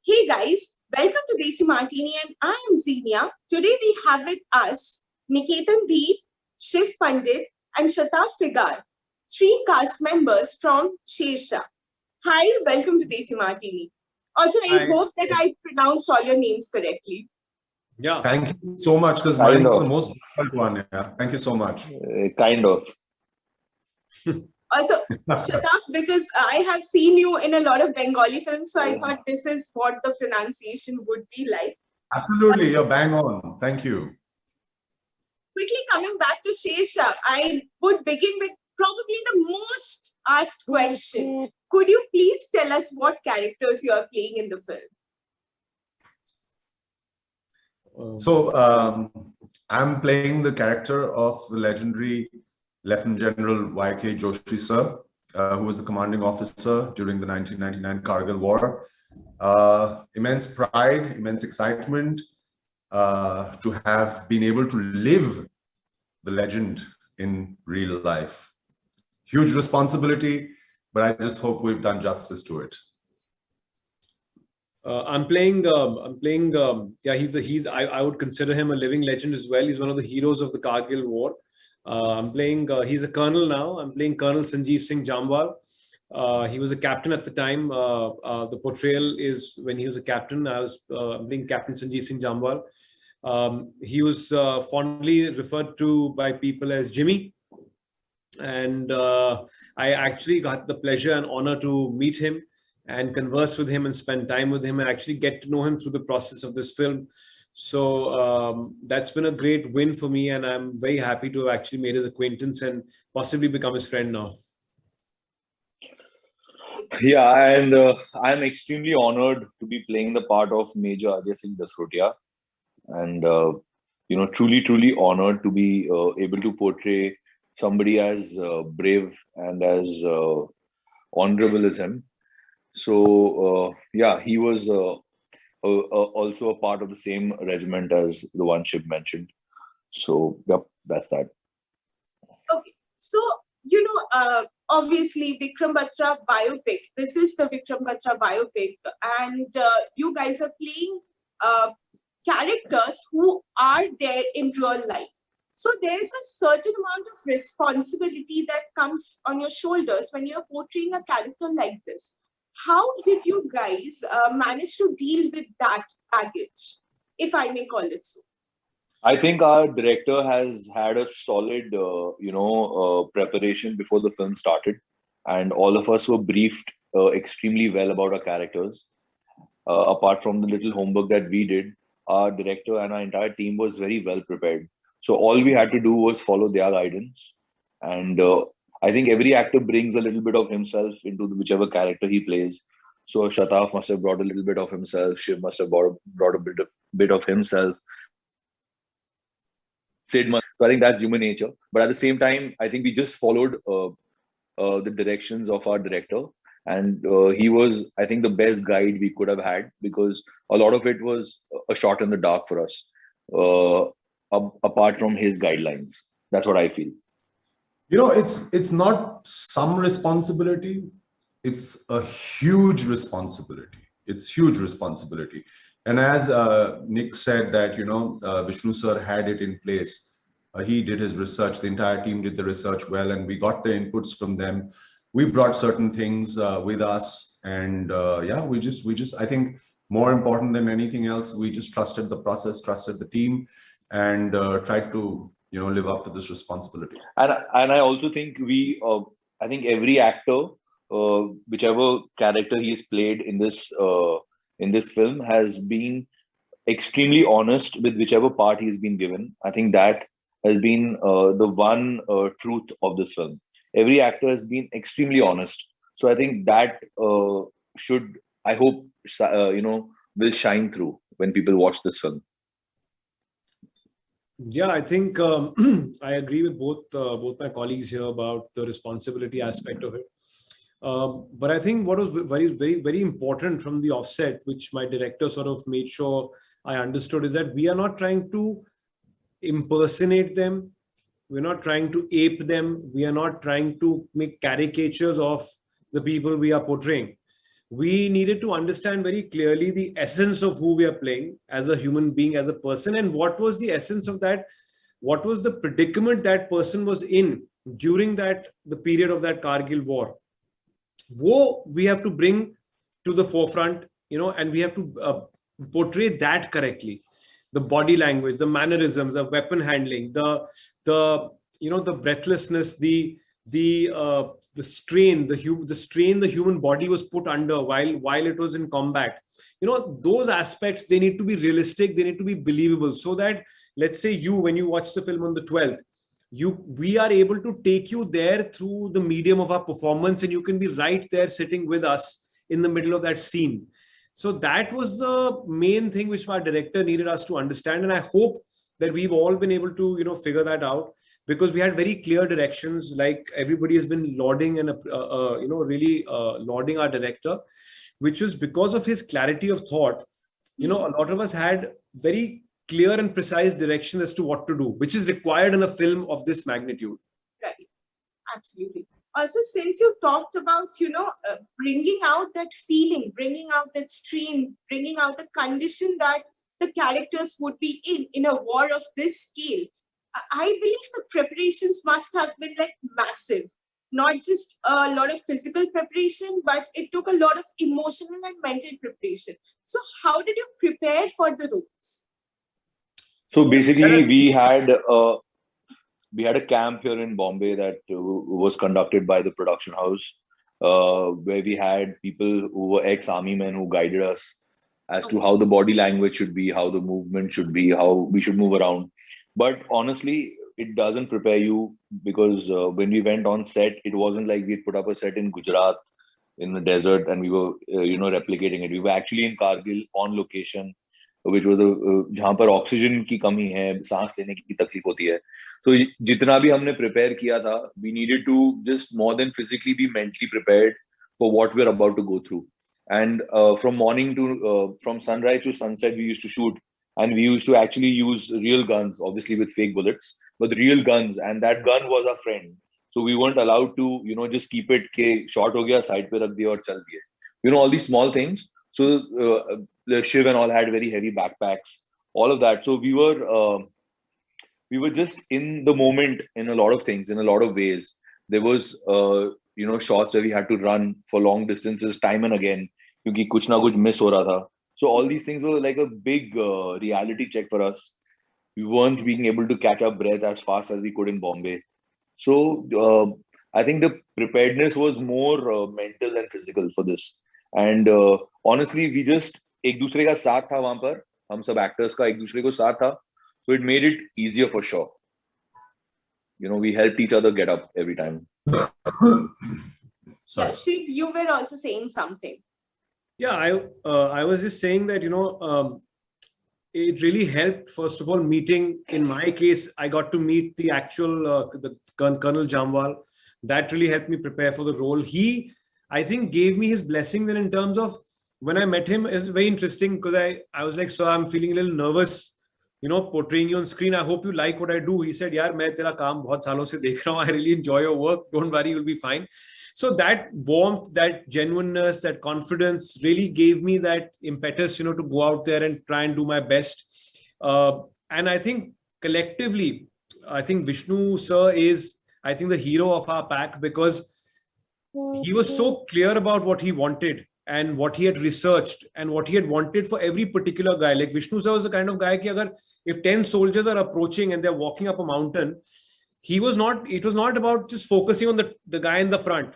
Hey guys, welcome to Desi Martini and I am Xenia. Today we have with us Niketan Deep, Shiv Pandit and Shataf Figar, three cast members from Shersha. Hi, welcome to Desi Martini. Also, I Hi. hope that I pronounced all your names correctly. Yeah. Thank you so much, because Kind mine's of. the most difficult one. Yeah. Thank you so much. Kind of. Also, Shataf, because I have seen you in a lot of Bengali films, so I thought this is what the pronunciation would be like. Absolutely, you're bang on. Thank you. Quickly coming back to Shersha, I would begin with probably the most asked question. Could you please tell us what characters you are playing in the film? So, I'm playing the character of the legendary Lieutenant General Y.K. Joshi sir, who was the commanding officer during the 1999 Kargil War. Immense pride, immense excitement to have been able to live the legend in real life. Huge responsibility, but I just hope we've done justice to it. I would consider him a living legend as well. He's one of the heroes of the Kargil War. He's a colonel now. I'm playing Colonel Sanjeev Singh Jamwal. He was a captain at the time. The portrayal is when he was a captain. I'm playing Captain Sanjeev Singh Jamwal. He was fondly referred to by people as Jimmy. And I actually got the pleasure and honor to meet him and converse with him and spend time with him and actually get to know him through the process of this film. So that's been a great win for me, and I'm very happy to have actually made his acquaintance and possibly become his friend now. Yeah, and I'm extremely honored to be playing the part of Major Ajay Singh Dasrotia, and truly honored to be able to portray somebody as brave and as honorable as him. So yeah, he was also a part of the same regiment as the one Shiv mentioned. So yep, that's that. Okay, so obviously Vikram Batra biopic. This is the Vikram Batra biopic, and you guys are playing characters who are there in real life. So there's a certain amount of responsibility that comes on your shoulders when you're portraying a character like this. How did you guys manage to deal with that baggage, if I may call it so? I think our director has had a solid, preparation before the film started, and all of us were briefed extremely well about our characters. Apart from the little homework that we did, our director and our entire team was very well prepared. So all we had to do was follow their guidance, and I think every actor brings a little bit of himself into whichever character he plays. So Shataf must have brought a little bit of himself. Shiv must have brought a bit of himself. Sid must. So I think that's human nature. But at the same time, I think we just followed the directions of our director, and he was, I think, the best guide we could have had, because a lot of it was a shot in the dark for us. Apart from his guidelines, that's what I feel. It's not some responsibility, it's a huge responsibility. It's huge responsibility. And as Nick said that, Vishnu sir had it in place. He did his research, the entire team did the research well, and we got the inputs from them. We brought certain things with us, and yeah, we just, I think more important than anything else, we just trusted the process, trusted the team, and tried to, live up to this responsibility. And I also think I think every actor, whichever character he's played in this film, has been extremely honest with whichever part he's been given. I think that has been the one truth of this film. Every actor has been extremely honest. So I think that I hope, will shine through when people watch this film. Yeah, I think I agree with both my colleagues here about the responsibility aspect of it. But I think what was very, very, very important from the offset, which my director sort of made sure I understood, is that we are not trying to impersonate them. We're not trying to ape them. We are not trying to make caricatures of the people we are portraying. we needed to understand very clearly the essence of who we are playing as a human being, as a person, and what was the essence of that, what was the predicament that person was in during the period of that Kargil war. We have to bring to the forefront, and we have to portray that correctly. The body language, the mannerisms, the weapon handling, the breathlessness, the strain, the human body was put under while it was in combat. Those aspects, they need to be realistic, they need to be believable, so that, let's say, when you watch the film on the 12th, we are able to take you there through the medium of our performance, and you can be right there sitting with us in the middle of that scene. So that was the main thing which our director needed us to understand, and I hope that we've all been able to figure that out, because we had very clear directions. Like, everybody has been lauding and really lauding our director, which was because of his clarity of thought. A lot of us had very clear and precise direction as to what to do, which is required in a film of this magnitude. Right. Absolutely. Also, since you talked about, bringing out that feeling, bringing out that strain, bringing out the condition that the characters would be in a war of this scale, I believe the preparations must have been like massive. Not just a lot of physical preparation, but it took a lot of emotional and mental preparation. So how did you prepare for the roles? So basically, we had a camp here in Bombay that was conducted by the production house, where we had people who were ex-army men who guided us as to how the body language should be, how the movement should be, how we should move around. But honestly, it doesn't prepare you, because when we went on set, it wasn't like we put up a set in Gujarat in the desert and we were replicating it. We were actually in Kargil on location, which was जहाँ पर oxygen की कमी है, सांस लेने की तकलीफ होती है. तो जितना भी हमने प्रिपेयर किया था, we needed to just more than physically be mentally prepared for what we're about to go through. And from sunrise to sunset, we used to shoot, and we used to actually use real guns, obviously with fake bullets, but real guns, and that gun was our friend. So we weren't allowed to just keep it ke shot ho gaya, side pe rakh diya aur chal diye. All these small things. So the Shiv and all had very heavy backpacks, all of that. So we were just in the moment in a lot of things, in a lot of ways. There was shots where we had to run for long distances time and again, क्योंकि कुछ ना कुछ miss हो रहा था. So all these things were like a big reality check for us. We weren't being able to catch our breath as fast as we could in Bombay. So I think the preparedness was more mental than physical for this. And honestly, we just एक दूसरे का साथ था वहां पर, हम सब actors का एक दूसरे को साथ था. So it made it easier for sure. We helped each other get up every time. Yeah, Shiv, you were also saying something. Yeah, I was just saying that, it really helped, first of all, meeting. In my case, I got to meet the actual Colonel Jamwal. That really helped me prepare for the role. He, I think, gave me his blessing then, in terms of when I met him. It was very interesting, because I was like, sir, I'm feeling a little nervous, portraying you on screen. I hope you like what I do. He said, yaar, main tera kaam bahut salon se dekh raha hu. I really enjoy your work. Don't worry, you'll be fine. So that warmth, that genuineness, that confidence really gave me that impetus, to go out there and try and do my best. And I think collectively, I think Vishnu sir is, I think, the hero of our pack, because he was so clear about what he wanted and what he had researched and what he had wanted for every particular guy. Like, Vishnu sir was the kind of guy ki if 10 soldiers are approaching and they're walking up a mountain, it was not about just focusing on the guy in the front.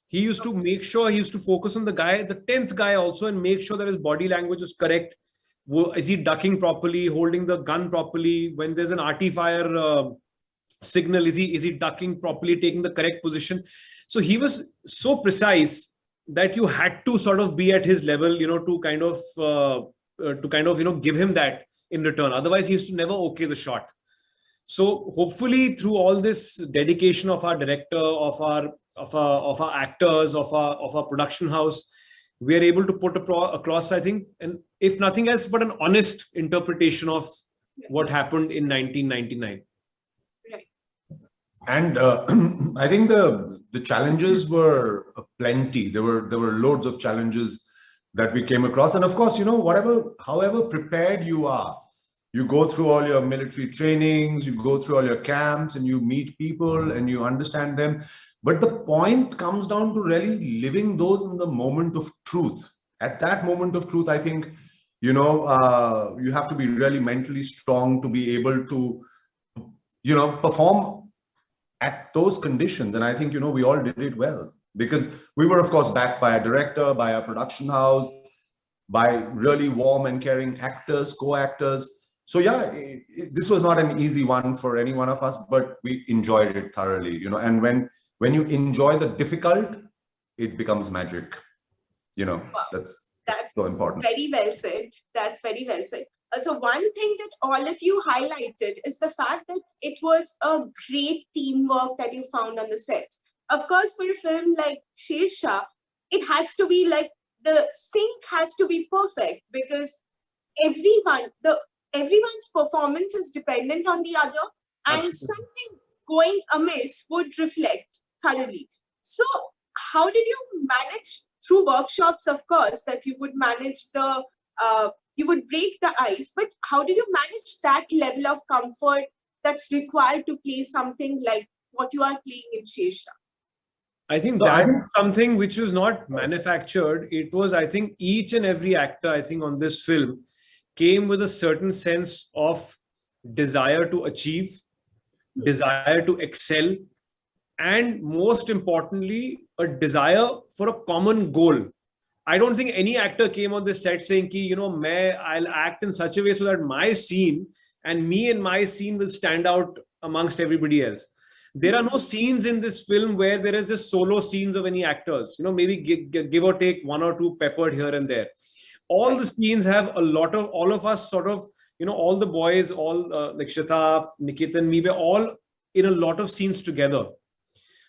He used to make sure, he used to focus on the 10th guy also, and make sure that his body language is correct. Is he ducking properly, holding the gun properly? When there's an arty fire signal, is he ducking properly, taking the correct position? So he was so precise that you had to sort of be at his level, to kind of give him that in return. Otherwise, he used to never okay the shot. So hopefully, through all this dedication of our director, of our actors, of our production house, we are able to put across, I think, and if nothing else, but an honest interpretation of what happened in 1999. Right. And I think the challenges were plenty. There were loads of challenges that we came across, and of course, you know, however prepared you are, you go through all your military trainings, you go through all your camps, and you meet people and you understand them. But the point comes down to really living those in the moment of truth. At that moment of truth, I think, you know, you have to be really mentally strong to be able to, you know, perform at those conditions. And I think, you know, we all did it well, because we were, of course, backed by a director, by a production house, by really warm and caring actors, co-actors. So yeah, this was not an easy one for any one of us, but we enjoyed it thoroughly, you know. And when you enjoy the difficult, it becomes magic, you know. Wow. That's That's so important. very well said. That's very well said. So one thing that all of you highlighted is the fact that it was a great teamwork that you found on the sets. Of course, for a film like Shersha, it has to be like the sync has to be perfect, because everyone's performance is dependent on the other, and Absolutely. something going amiss would reflect thoroughly. So how did you manage through workshops, of course, that you would manage you would break the ice, but how did you manage that level of comfort that's required to play something like what you are playing in Shersha? I think No, I that's think- something which was not manufactured. It was, I think, each and every actor, I think, on this film came with a certain sense of desire to achieve, desire to excel, and most importantly, a desire for a common goal. I don't think any actor came on this set saying, you know, I'll act in such a way so that my scene and me and my scene will stand out amongst everybody else. There are no scenes in this film where there is just solo scenes of any actors, you know, maybe give or take one or two peppered here and there. All the scenes have a lot of, all of us sort of, you know, all the boys, all like Shataf, Nikitan, me, we're all in a lot of scenes together.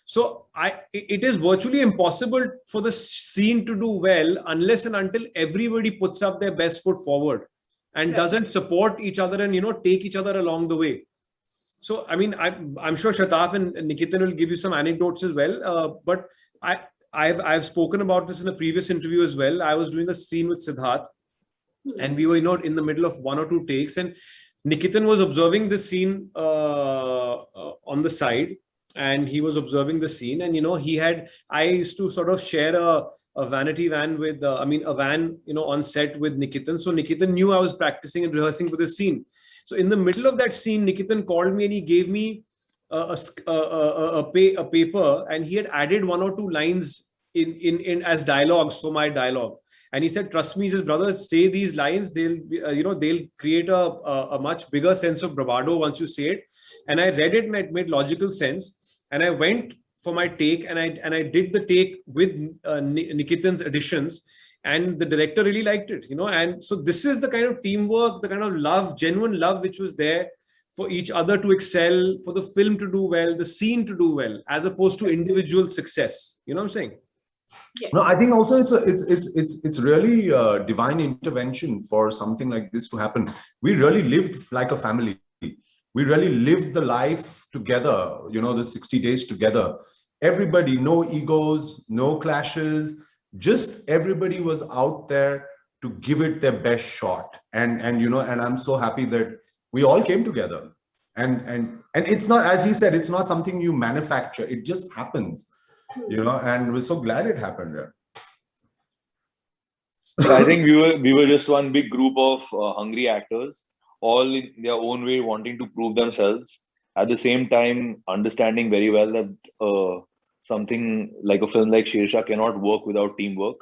So it is virtually impossible for the scene to do well unless and until everybody puts up their best foot forward and Right. doesn't support each other and, you know, take each other along the way. So, I mean, I'm sure Shataf and Nikitan will give you some anecdotes as well. But I've spoken about this in a previous interview as well. I was doing a scene with Siddharth, and we were, you know, in the middle of one or two takes, and Nikitan was observing the scene on the side, and he was observing the scene, and, you know, I used to sort of share a vanity van with, a van, you know, on set with Nikitan. So Nikitan knew I was practicing and rehearsing for the scene. So in the middle of that scene, Nikitan called me and he gave me a paper, and he had added one or two lines in as dialogues for my dialogue. And he said, trust me, he says, brother, say these lines. They'll, they'll create a much bigger sense of bravado once you say it. And I read it and it made logical sense. And I went for my take, and I did the take with Nikitan's additions. And the director really liked it, you know. And so this is the kind of teamwork, the kind of love, genuine love, which was there for each other to excel, for the film to do well, the scene to do well, as opposed to individual success. You know what I'm saying? Yes. No, I think also it's really divine intervention for something like this to happen. We really lived like a family. We really lived the life together, you know, the 60 days together. Everybody, no egos, no clashes, just everybody was out there to give it their best shot. And you know, and I'm so happy that we all came together. And it's not, as he said, it's not something you manufacture. It just happens, you know, and we're so glad it happened there. So I think we were just one big group of hungry actors, all in their own way wanting to prove themselves. At the same time, understanding very well that something like a film like Shersha cannot work without teamwork.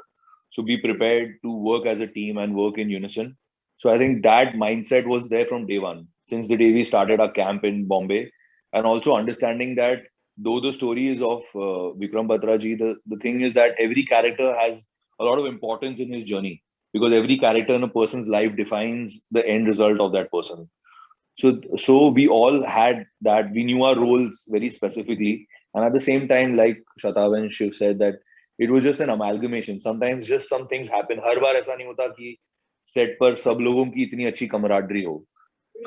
So be prepared to work as a team and work in unison. So I think that mindset was there from day one, since the day we started our camp in Bombay, and also understanding that though the story is of Vikram Batra ji, the thing is that every character has a lot of importance in his journey, because every character in a person's life defines the end result of that person. So we all had that. We knew our roles very specifically, and at the same time, like Shatav and Shiv said, that it was just an amalgamation. Sometimes just some things happen. हर बार ऐसा नहीं होता कि set पर सब लोगों की इतनी अच्छी camaraderie हो.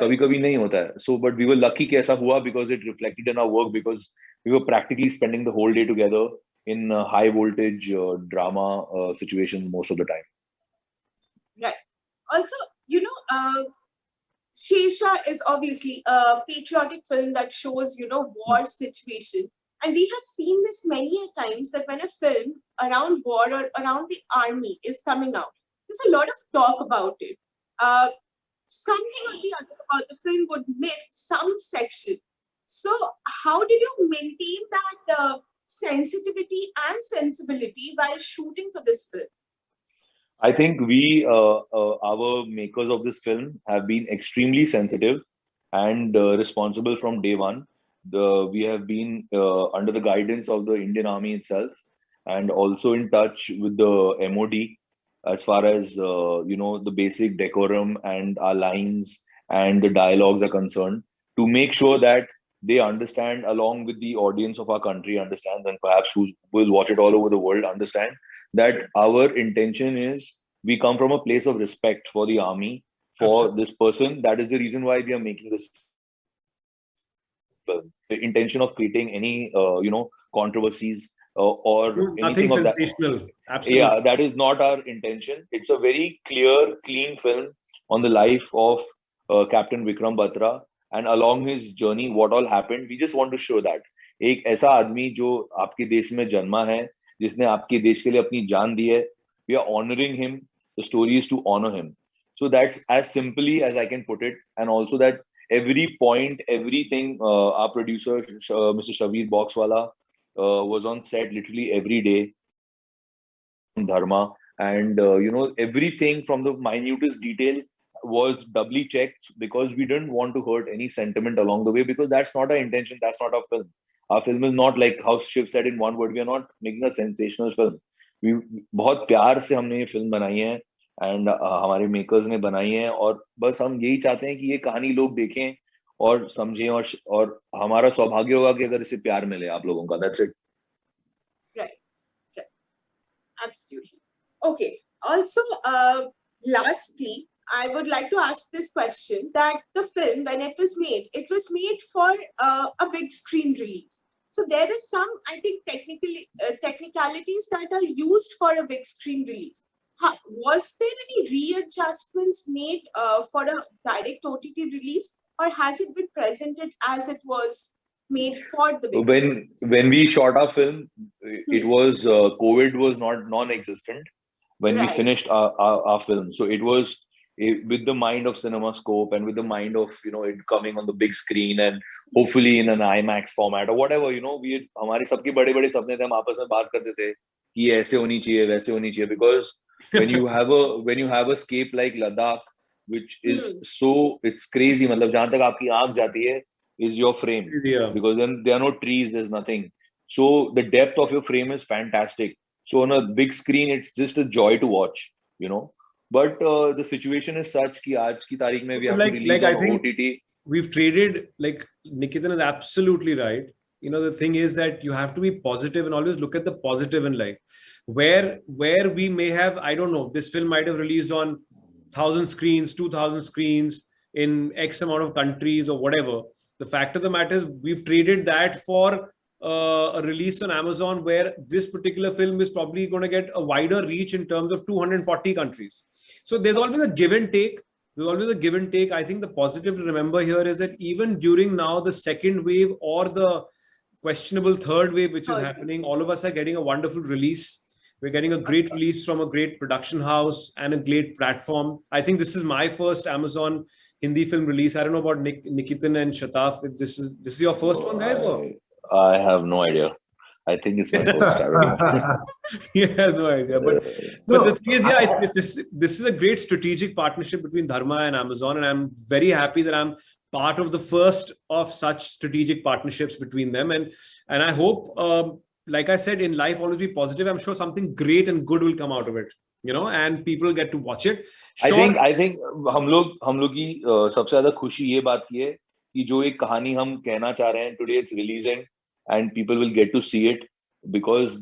कभी-कभी नहीं होता है. So, but we were lucky कि ऐसा हुआ because it reflected in our work, because we were practically spending the whole day together in high voltage drama situations most of the time. Right. Also, Shersha is obviously a patriotic film that shows, war situation. And we have seen this many a times that when a film around war or around the army is coming out, there's a lot of talk about it. Something or the other about the film would miss some section. So, how did you maintain that sensitivity and sensibility while shooting for this film? I think our makers of this film have been extremely sensitive and responsible from day one. We have been under the guidance of the Indian Army itself, and also in touch with the MOD as far as the basic decorum and our lines and the dialogues are concerned, to make sure that they understand, along with the audience of our country understands, and perhaps who will watch it all over the world understand, that our intention is we come from a place of respect for the army, for Absolutely. this person. That is the reason why we are making this film. The intention of creating any controversies or Nothing anything of that. sensational. Absolutely. Yeah, that is not our intention. It's a very clear, clean film on the life of Captain Vikram Batra, and along his journey, what all happened. We just want to show that एक ऐसा आदमी जो आपके देश में जन्मा है, जिसने आपके देश के लिए अपनी जान दी है, we are honoring him. The story is to honor him. So that's as simply as I can put it, and also that every point, everything, our producer, Mr. Shavir Boxwala, was on set literally every day. Dharma, and everything from the minutest detail was doubly checked, because we didn't want to hurt any sentiment along the way, because that's not our intention, that's not our film. Our film is not, like how Shiv said in one word, we are not making a sensational film. We बहुत प्यार से हमने ये film बनाई है, and हमारे makers ने बनाई है, और बस हम यही चाहते हैं कि ये कहानी लोग देखें और समझें, और हमारा सौभाग्य होगा कि अगर इसे प्यार मिले आप लोगों का. That's it. Absolutely. Okay. Also, lastly, I would like to ask this question, that the film, when it was made for a big screen release. So there is some, I think, technicalities that are used for a big screen release. Was there any readjustments made for a direct OTT release, or has it been presented as it was made for the big screen? When we shot our film, it was COVID was not non-existent when we Right. finished our film. So it was with the mind of CinemaScope and with the mind of it coming on the big screen and hopefully in an IMAX format or whatever. We हमारे सबके बड़े-बड़े सपने थे, हम आपस में बात करते थे कि ऐसे होनी चाहिए, वैसे होनी चाहिए, because when you have a scape like Ladakh, which is so, it's crazy, मतलब जहाँ तक आपकी आँख जाती है is your frame, Yeah. because then there are no trees, there's nothing. So the depth of your frame is fantastic. So on a big screen, it's just a joy to watch, But the situation is such कि आज की तारीख में we have to release I on think OTT. we've traded, like Nikitan is absolutely right. The thing is that you have to be positive and always look at the positive in life. Where we may have, I don't know, this film might have released on 1,000 screens, 2,000 screens in X amount of countries or whatever. The fact of the matter is we've traded that for a release on Amazon, where this particular film is probably going to get a wider reach in terms of 240 countries. So there's always a give and take. I think the positive to remember here is that even during now the second wave or the questionable third wave, which is happening, all of us are getting a wonderful release. We're getting a great release from a great production house and a great platform. I think this is my first Amazon Hindi film release. I don't know about Nikitan and Shataf. If this is your first one, guys? Or? I have no idea. I think it's my first. I don't know. Yeah, no idea. But the thing is, this is a great strategic partnership between Dharma and Amazon, and I'm very happy that I'm part of the first of such strategic partnerships between them. And I hope, like I said, in life, always be positive. I'm sure something great and good will come out of it, and people get to watch it. Sure. I think हम लोग की सबसे ज़्यादा खुशी ये बात की है कि जो एक कहानी हम कहना चाह रहे हैं, today it's releasing and people will get to see it, because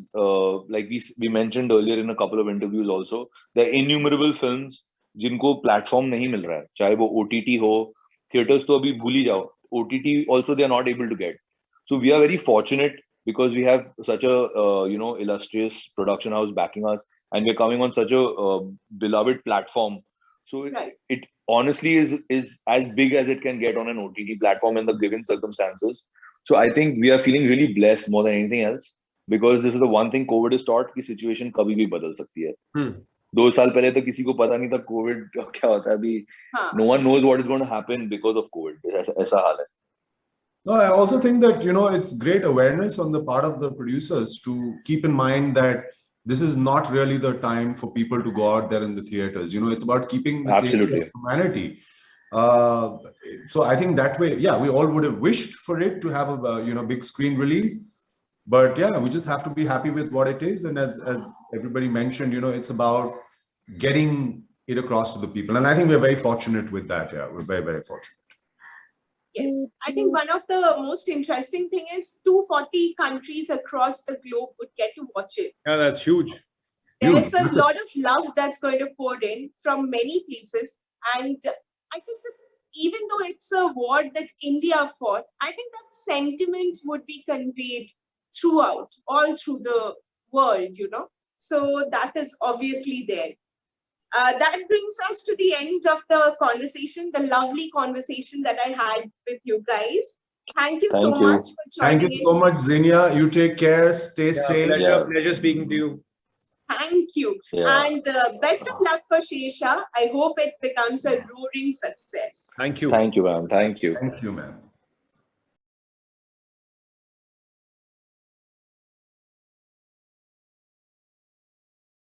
like we mentioned earlier in a couple of interviews also, there are innumerable films जिनको platform नहीं मिल रहा है, चाहे वो OTT हो, theaters तो अभी भूल ही जाओ, OTT also they are not able to get. So we are very fortunate because we have such a illustrious production house backing us, and we're coming on such a beloved platform. So Right. it honestly is as big as it can get on an OTT platform in the given circumstances. So I think we are feeling really blessed more than anything else, because this is the one thing COVID has taught कि situation कभी भी बदल सकती है. Hmm. 2 साल पहले तो किसी को पता नहीं था कोविड क्या होता है अभी. हाँ. No one knows what is going to happen because of COVID. ऐसा हाल है. No, I also think that, it's great awareness on the part of the producers to keep in mind that this is not really the time for people to go out there in the theaters. It's about keeping the safety Absolutely. of humanity. So I think that way, yeah, we all would have wished for it to have a big screen release, but yeah, we just have to be happy with what it is. And as everybody mentioned, it's about getting it across to the people. And I think we're very fortunate with that. Yeah, we're very, very fortunate. Yes, I think one of the most interesting thing is 240 countries across the globe would get to watch it. Yeah, that's huge. There's a Huge. lot of love that's going to pour in from many places. And I think that even though it's a war that India fought, I think that sentiment would be conveyed throughout, all through the world, So that is obviously there. That brings us to the end of the conversation, the lovely conversation that I had with you guys. Thank you so Thank you. much for joining Thank you in. so much, Zinnia. You take care, stay Yeah, safe. pleasure speaking to you. Thank you. Yeah. And best of luck for Shesha. I hope it becomes a roaring success. Thank you. Thank you, ma'am. Thank you. Thank you, man.